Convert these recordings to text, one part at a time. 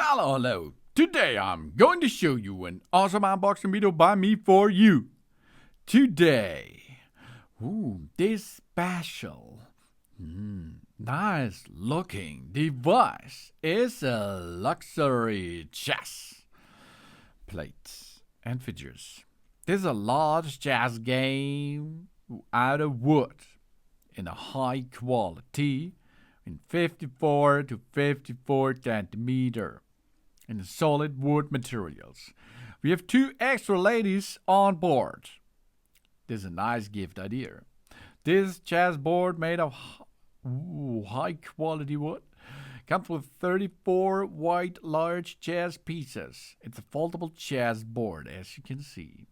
Hello. Today I'm going to show you an awesome unboxing video by me for you. Today, this special, nice looking device is a luxury chess plates and figures. This is a large chess game out of wood in a high quality in 54 to 54 centimeter in solid wood materials. We have 2 extra ladies on board. This is a nice gift idea. This chessboard made of high quality wood comes with 34 white large chess pieces. It's a foldable chess board, as you can see.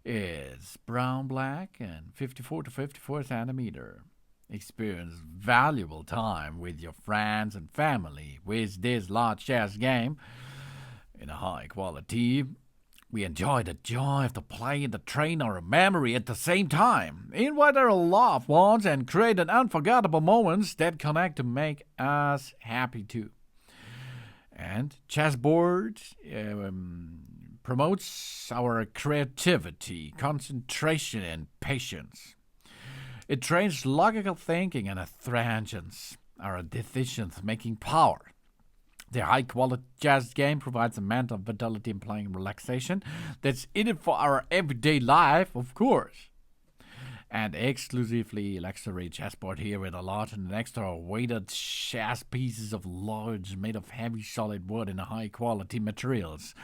It's brown black and 54 to 54 centimeter. Experience valuable time with your friends and family with this large chess game in a high quality. We enjoy the joy of the play and the train our memory at the same time. Invite our loved ones and create an unforgettable moments that connect to make us happy too. And Chessboard promotes our creativity, concentration, and patience. It trains logical thinking and strengthens our decision-making power. The high-quality chess game provides a mental vitality and playing relaxation that's in it for our everyday life, of course. And exclusively luxury chessboard here with a large and extra weighted chess pieces of large made of heavy solid wood in high-quality materials.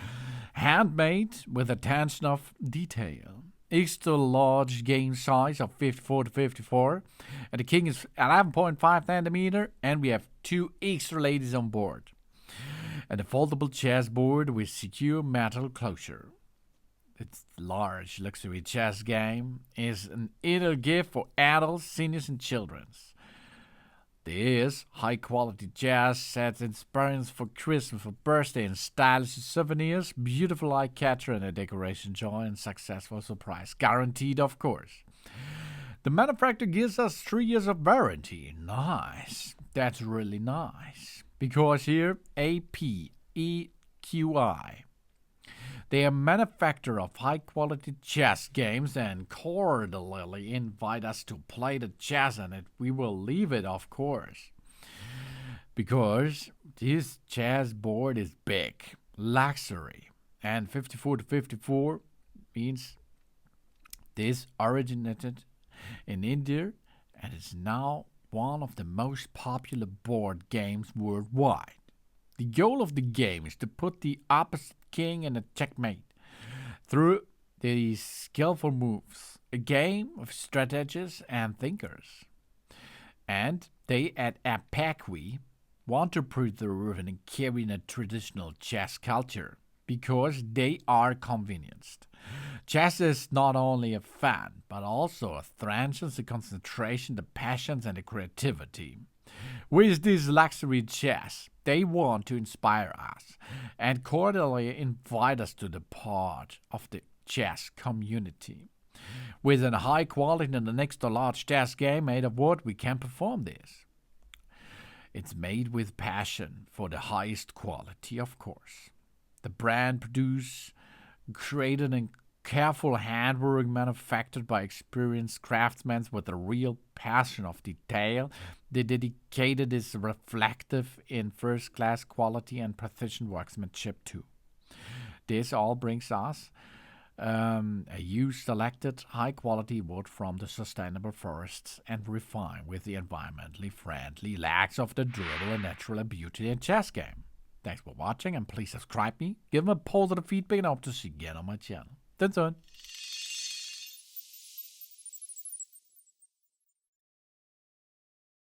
Handmade with attention of detail. Extra large game size of 54 to 54, and the king is 11.5 centimeter, and we have 2 extra ladies on board. And a foldable chessboard with secure metal closure. Its large luxury chess game is an ideal gift for adults, seniors, and children. This high-quality chess sets inspires for Christmas, for birthday, and stylish souvenirs, beautiful eye-catcher, and a decoration joy and successful surprise. Guaranteed, of course. The manufacturer gives us 3 years of warranty. Nice. That's really nice. Because here, APEQI. They are manufacturer of high-quality chess games and cordially invite us to play the chess on it. We will leave it, of course. Because this chess board is big, luxury, and 54 to 54 means this originated in India and is now one of the most popular board games worldwide. The goal of the game is to put the opposite king in a checkmate through these skillful moves, a game of strategists and thinkers. And they at APEQI want to preserve and carry a traditional chess culture because they are convenienced. Chess is not only a fun, but also a strengthens the concentration, the passions, and the creativity. With this luxury chess, they want to inspire us and cordially invite us to the part of the chess community. With a high quality and an extra large chess game made of wood, we can perform this. It's made with passion for the highest quality, of course. The brand created and careful handwork manufactured by experienced craftsmen with a real passion of detail. The dedicated is reflective in first-class quality and precision workmanship too. This all brings us a used selected high-quality wood from the sustainable forests and refined with the environmentally friendly lacks of the durable and natural beauty in chess game. Thanks for watching and please subscribe me, give me a positive feedback and I hope to see you again on my channel. That's all.